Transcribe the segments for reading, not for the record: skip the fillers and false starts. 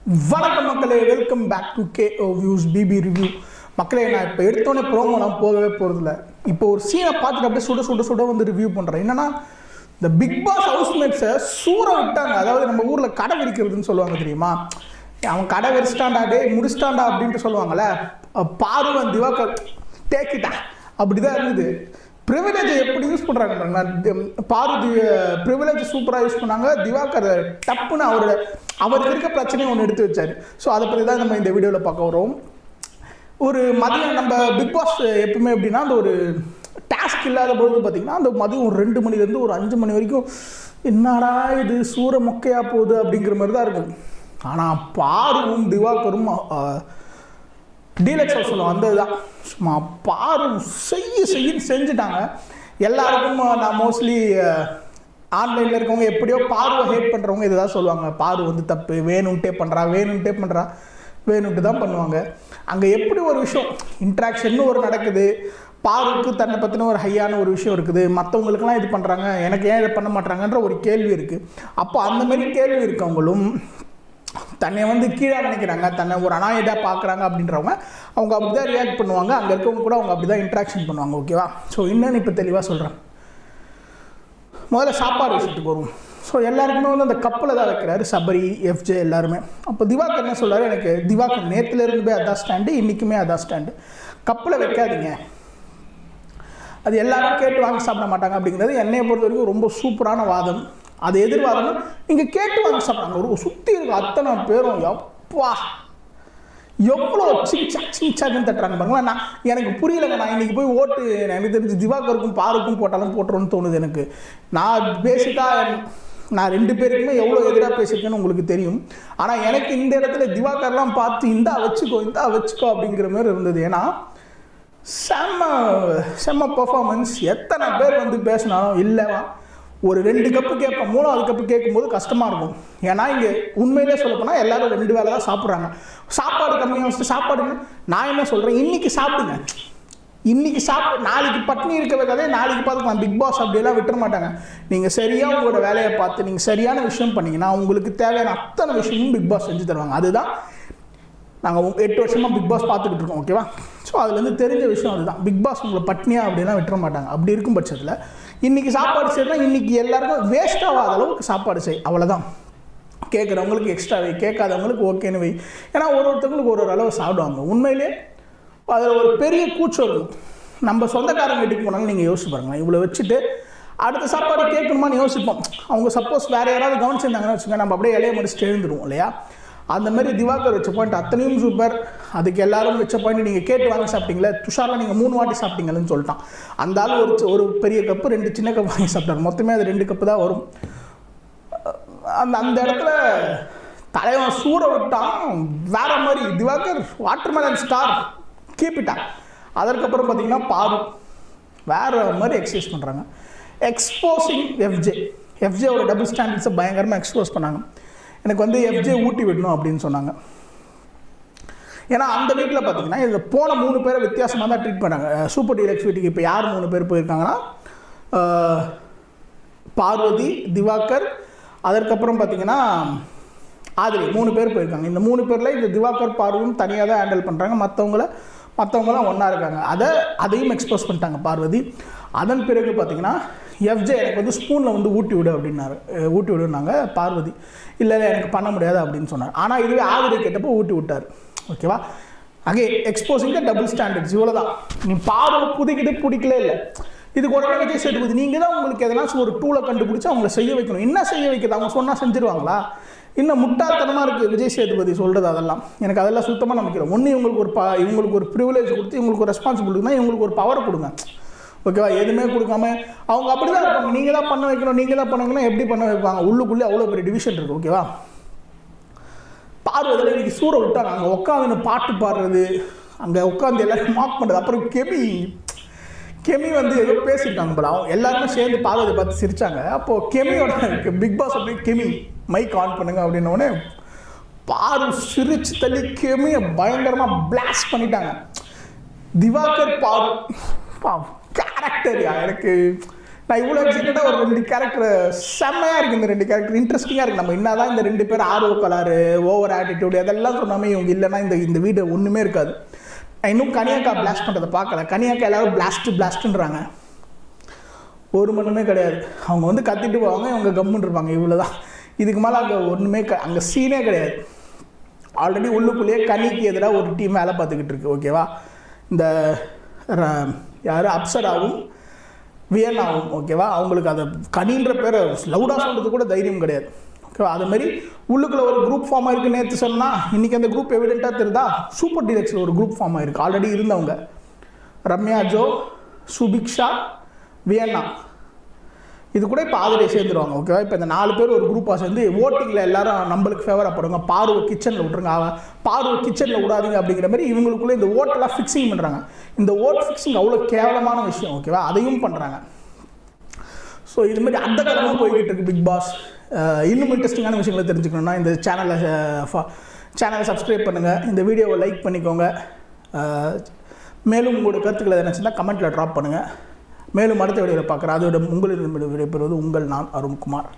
வணக்கம் மக்களே, welcome back to KO Views BB review. மக்களே, நான் இப்போ எடுத்தோடனே ப்ரோமோலாம் போகவே போகிறதில்ல. இப்போ ஒரு சீனை பார்த்துட்டு அப்படியே சுட வந்து ரிவ்யூ பண்ணுறேன். என்னன்னா, இந்த பிக் பாஸ் ஹவுஸ்மேட்ஸை சூற விட்டாங்க. அதாவது நம்ம ஊரில் கடை விரிக்கிறதுன்னு சொல்லுவாங்க தெரியுமா? அவன் கடை விரிச்சிட்டாண்டா, டே முடிச்சிட்டாண்டா அப்படின்ட்டு சொல்லுவாங்கள்ல. பாருவன் திவாகர் டேக்கிட்டா அப்படிதான் இருந்தது. ப்ரிவிலேஜை எப்படி யூஸ் பண்ணுறாங்க பாரதி, ப்ரிவிலேஜ் சூப்பராக யூஸ் பண்ணாங்க. திவாகர் டப்புன்னு அவருக்கு இருக்க பிரச்சனையை ஒன்று எடுத்து வச்சார். ஸோ அதை பற்றி தான் நம்ம இந்த வீடியோவில் பார்க்க வரோம். ஒரு மதியம் நம்ம பிக் பாஸ் எப்பவுமே எப்படின்னா, அந்த ஒரு டாஸ்க் இல்லாத பொழுது பார்த்திங்கன்னா, அந்த மதியம் ஒரு 2 மணிலேருந்து ஒரு 5 மணி வரைக்கும் என்னடா இது சூற மொக்கையாக போகுது அப்படிங்கிற மாதிரி தான் இருக்கும். ஆனால் பாருவும் திவாகரும் டீலக்ஸ் ஹவுஸ் சொல்லுவோம், அந்த இதுதான் சும்மா பாரு செய்யுன்னு செஞ்சுட்டாங்க. எல்லாருக்கும் நான் மோஸ்ட்லி ஆன்லைனில் இருக்கவங்க எப்படியோ பார்வை ஹேட் பண்ணுறவங்க இதை தான் சொல்லுவாங்க. பாரு வந்து தப்பு, வேணும்ட்டே பண்ணுறா வேணும்ட்டு தான் பண்ணுவாங்க. அங்கே எப்படி ஒரு விஷயம் இன்ட்ராக்ஷன் ஒரு நடக்குது, பாருக்கு தன்னை பற்றின ஒரு ஹையான ஒரு விஷயம் இருக்குது, மற்றவங்களுக்கெல்லாம் இது பண்ணுறாங்க, எனக்கு ஏன் இதை பண்ண மாட்டாங்கன்ற ஒரு கேள்வி இருக்குது. அப்போ அந்த மாதிரி கேள்வி இருக்கவங்களும் தன்னை வந்து கீழே நினைக்கிறாங்க, தன்னை ஒரு அநாயதாக பார்க்குறாங்க அப்படின்றவங்க அவங்க அப்படி தான் ரியாக்ட் பண்ணுவாங்க. அங்கே இருக்கவங்க கூட அவங்க அப்படி தான் இன்ட்ராக்ஷன் பண்ணுவாங்க. ஓகேவா? ஸோ என்னன்னு இப்போ தெளிவாக சொல்கிறேன். முதல்ல சாப்பாடு விஷயத்துக்கு வரும். ஸோ எல்லாருக்குமே வந்து அந்த கப்பில் தான் வைக்கிறாரு சபரி, FJ எல்லாருமே. அப்போ திவாகர் என்ன சொல்கிறாரு, எனக்கு திவாகர் நேற்றுலேருந்து அதான் ஸ்டாண்டு, இன்றைக்குமே அதான் ஸ்டாண்டு, கப்பில் வைக்காதீங்க, அது எல்லாரும் கேட்டு வாங்கி சாப்பிட மாட்டாங்க அப்படிங்கிறது என்னையை பொறுத்த வரைக்கும் ரொம்ப சூப்பரான வாதம். அது எதிர்வாதம். இங்கே கேட்டு வாங்கி சாப்பிட்றாங்க. ஒரு சுற்றி இருக்க அத்தனை பேரும் எப்பா எவ்வளோ சிங்சாக்குன்னு தட்டுறாங்க பாருங்களா. நான் எனக்கு புரியலைங்க. நான் இன்றைக்கி போய் ஓட்டு எனக்கு தெரிஞ்சு திவாகருக்கும் பாருக்கும் போட்டாலும் போட்டுருன்னு தோணுது எனக்கு. நான் பேசிக்காக நான் 2 பேருக்குமே எவ்வளோ எதிராக பேசியிருக்கேன்னு உங்களுக்கு தெரியும். ஆனால் எனக்கு இந்த இடத்துல திவாகர்லாம் பார்த்து இந்தா வச்சுக்கோ அப்படிங்கிற மாதிரி இருந்தது. ஏன்னா செம்ம பர்ஃபார்மன்ஸ். எத்தனை பேர் வந்து பேசினாலும் இல்லைவா, ஒரு 2 கப்பு கேட்பேன், 3வது கப்பு கேட்கும்போது கஷ்டமாக இருக்கும். ஏன்னா இங்கே உண்மையிலே சொல்லப்போனால் எல்லோரும் 2 வேளை தான் சாப்பிட்றாங்க. சாப்பாடு கம்மியாக வச்சுட்டு சாப்பாடுன்னு நான் என்ன சொல்கிறேன், இன்றைக்கி சாப்பிடுங்க, இன்றைக்கி சாப்பிட்டு நாளைக்கு பட்னி இருக்க வைக்காதே, நாளைக்கு பார்த்துக்கலாம். பிக் பாஸ் அப்படியெல்லாம் விட்டுற மாட்டாங்க. நீங்கள் சரியாக உங்களோட வேலையை பார்த்து நீங்கள் சரியான விஷயம் பண்ணிங்கன்னா உங்களுக்கு தேவையான அத்தனை விஷயமும் பிக் பாஸ் செஞ்சு தருவாங்க. அதுதான் நாங்கள் 8 வருஷமாக பிக் பாஸ் பார்த்துக்கிட்டு இருக்கோம். ஓகேவா? ஸோ அதுலேருந்து தெரிஞ்ச விஷயம் அதுதான். பிக் பாஸ் உங்களை பட்னியாக அப்படின்னா விட்டுற மாட்டாங்க. அப்படி இருக்கும் பட்சத்தில் இன்றைக்கி சாப்பாடு செய்யலாம், இன்றைக்கி எல்லாருக்கும் வேஸ்ட் ஆகாத அளவுக்கு சாப்பாடு செய், அவ்வளோதான். கேட்குறவங்களுக்கு எக்ஸ்ட்ரா வை, கேட்காதவங்களுக்கு ஓகேன்னு வை. ஏன்னா ஒருத்தவங்களுக்கு ஒரு அளவு சாப்பிடுவாங்க. உண்மையிலே அதில் ஒரு பெரிய கூச்சம் இருக்கும். நம்ம சொந்தக்காரங்க வீட்டுக்கு போனாலும் நீங்கள் யோசிச்சு பாருங்களேன், இவ்வளோ வச்சுட்டு அடுத்த சாப்பாடு கேட்கணுமான்னு யோசிப்போம். அவங்க சப்போஸ் வேறு யாராவது கவனிச்சிருந்தாங்கன்னு வச்சுக்கோங்க, நம்ம அப்படியே இலையை மடிச்சுட்டு எழுந்துருவோம் இல்லையா? அந்த மாதிரி திவாகர் வச்ச பாயிண்ட் அத்தனையும் சூப்பர். அதுக்கு எல்லாரும் வச்ச பாயிண்ட், நீங்கள் கேட்டு வாங்கி சாப்பிட்டீங்களே, துஷாரில் நீங்கள் 3 வாட்டி சாப்பிட்டீங்கன்னு சொல்லிட்டான். அந்த ஆள் ஒரு பெரிய கப்பு 2 சின்ன கப் வாங்கி சாப்பிட்டார். மொத்தமே அது 2 கப்பு தான் வரும். அந்த இடத்துல தலைவன் சூற விட்டான் வேற மாதிரி. திவாகர் வாட்டர்மெலன் ஸ்டார் கீப்பிட்டான். அதற்கப்புறம் பார்த்தீங்கன்னா பாரு வேற மாதிரி எக்ஸசைஸ் பண்ணுறாங்க. எக்ஸ்போசிங் FJ டபுள் ஸ்டாண்டர்ட்ஸை பயங்கரமாக எக்ஸ்போஸ் பண்ணாங்க. எனக்கு வந்து FJ ஊட்டி விடணும் அப்படின்னு சொன்னாங்க. ஏன்னா அந்த வீட்டில் பார்த்தீங்கன்னா இதில் போன 3 பேரை வித்தியாசமாக தான் ட்ரீட் பண்ணாங்க. சூப்பர் டீலக்ஸ் வீட்டுக்கு இப்போ யார் 3 பேர் போயிருக்காங்கன்னா, பார்வதி, திவாகர், அதற்கப்புறம் பார்த்தீங்கன்னா ஆதிரி, 3 பேர் போயிருக்காங்க. இந்த 3 பேரில் இந்த திவாகர் பார்வதியும் தனியாக தான் ஹேண்டில் பண்ணுறாங்க. மற்றவங்களாம் ஒன்றா இருக்காங்க. அதையும் எக்ஸ்போஸ் பண்ணிட்டாங்க பார்வதி. அதன் பிறகு பார்த்தீங்கன்னா FJ எனக்கு வந்து ஸ்பூனில் வந்து ஊட்டி விடுனாங்க. பார்வதி இல்லை எனக்கு பண்ண முடியாது அப்படின்னு சொன்னார். ஆனால் இதுவே ஆதிரி கேட்டப்போ ஊட்டி விட்டார். ஓகேவா? அங்கே எக்ஸ்போசிங் த டபுள் ஸ்டாண்டர்ட்ஸ். இவ்வளோ தான். நீ பார்வை புதுக்கிட்டு பிடிக்கல இல்லை. இதுக்கு உடனே விஜய் சேதுபதி நீங்கள் தான் உங்களுக்கு எதனாச்சும் ஒரு டூலை கண்டுபிடிச்சி அவங்கள செய்ய வைக்கணும். என்ன செய்ய வைக்கிறது? அவங்க சொன்னால் செஞ்சுருவாங்களா? இன்னும் முட்டாள்தனமாக இருக்குது விஜய் சேதுபதி சொல்கிறது. எனக்கு அதெல்லாம் சுத்தமாக நம்பிக்கிறோம். ஒன்று இவங்களுக்கு ஒரு ப்ரிவிலேஜ் கொடுத்து இவங்களுக்கு ஒரு ரெஸ்பான்சிபிலிட்டினா இவங்களுக்கு ஒரு பவர் கொடுங்க. ஓகேவா? எதுவுமே கொடுக்காம அவங்க அப்படி தான் இருப்பாங்க. நீங்கள் தான் பண்ண வைக்கணும் எப்படி பண்ண வைப்பாங்க? உள்ளுக்குள்ளே அவ்வளோ பெரிய டிவிஷன் இருக்குது. ஓகேவா? பார்வதில் இன்றைக்கி சூற விட்டாங்க. அங்கே உட்காந்து பாட்டு பாடுறது, அங்கே உட்காந்து எல்லாரும் மார்க் பண்ணுறது. அப்புறம் கெமி வந்து ஏதோ பேசியிருக்காங்க போல. அவங்க எல்லாருமே சேர்ந்து பார்வதியை பார்த்து சிரித்தாங்க. அப்போது கெமியோட பிக் பாஸ் அப்படி கெமி மைக் ஆன் பண்ணுங்க அப்படின்னோடனே பாரு சிரிச்சு தள்ளி கெமியை பயங்கரமாக பிளாஸ்ட் பண்ணிட்டாங்க. திவாகர் பாரு கேரக்டர் எனக்கு நான் இவ்வளோ எக்ஸைட்டடாக ஒரு 2 கேரக்டர் செம்மையாக இருக்குது. இந்த 2 கேரக்டர் இன்ட்ரெஸ்டிங்காக இருக்குது. நம்ம என்ன தான் இந்த 2 பேர் ஆர்வ கலரு ஓவர் ஆட்டிடியூட் அதெல்லாம் சொன்னாமே இவங்க இல்லைன்னா இந்த வீடு ஒன்றுமே இருக்காது. நான் இன்னும் கனியாக்கா பிளாஸ்ட் பண்ணுறதை பார்க்கல. கனியாக்கா எல்லாரும் பிளாஸ்ட்டுன்றாங்க. ஒரு மண்ணுமே கிடையாது. அவங்க வந்து கத்திட்டு போவாங்க, இவங்க கம்முன்னு இருப்பாங்க. இவ்வளோ தான். இதுக்கு மேலே அங்கே ஒன்றுமே அங்கே சீனே கிடையாது. ஆல்ரெடி உள்ளுக்குள்ளேயே கனிக்கு எதிராக ஒரு டீம் வேலை பார்த்துக்கிட்டு இருக்கு. ஓகேவா? இந்த யார் அப்சராவும் வியன்னாவும் ஓகேவா, அவங்களுக்கு அதை கனின்ற பேரை லவுடாக சொல்கிறது கூட தைரியம் கிடையாது. ஓகேவா? அதுமாரி உள்ளுக்குள்ள ஒரு குரூப் ஃபார்ம் ஆகிருக்கு. நேற்று சொன்னால் இன்றைக்கி அந்த குரூப் எவிடெண்ட்டாக தெரியுதா? சூப்பர் டீலக்ஸில் ஒரு குரூப் ஃபார்ம் ஆகிருக்கு. ஆல்ரெடி இருந்தவங்க ரம்யா ஜோ, சுபிக்ஷா, வியன்னா, இது கூட இப்போ ஆதரவை சேர்ந்துருவாங்க. ஓகேவா? இப்போ இந்த 4 பேர் ஒரு குரூப்பாக சேர்ந்து ஓட்டிங்கில் எல்லாரும் நம்மளுக்கு ஃபேவராக போடுங்க. பார்வை கிச்சனில் விட்ருங்க, பார்வை கிச்சனில் விடாதீங்க அப்படிங்கிற மாதிரி இவங்களுக்குள்ளே இந்த ஓட்டெல்லாம் ஃபிக்ஸிங் பண்ணுறாங்க. இந்த ஓட் ஃபிக்ஸிங் அவ்வளோ கேவலமான விஷயம். ஓகேவா? அதையும் பண்ணுறாங்க. ஸோ இதுமாதிரி அந்த காலமாக போய்கிட்டு இருக்குது பிக் பாஸ். இன்னும் இன்ட்ரெஸ்டிங்கான விஷயங்களை தெரிஞ்சுக்கணுன்னா இந்த சேனலை சப்ஸ்கிரைப் பண்ணுங்கள், இந்த வீடியோவை லைக் பண்ணிக்கோங்க. மேலும் உங்களோட கருத்துக்களை நினச்சிருந்தால் கமெண்ட்டில் ட்ராப் பண்ணுங்கள். மேலும் அடுத்த வீடியோவில் பார்க்குறேன். அதோட உங்களிடம் விடைபெறுவது உங்கள் நான் அருண்குமார்.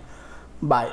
பாய்.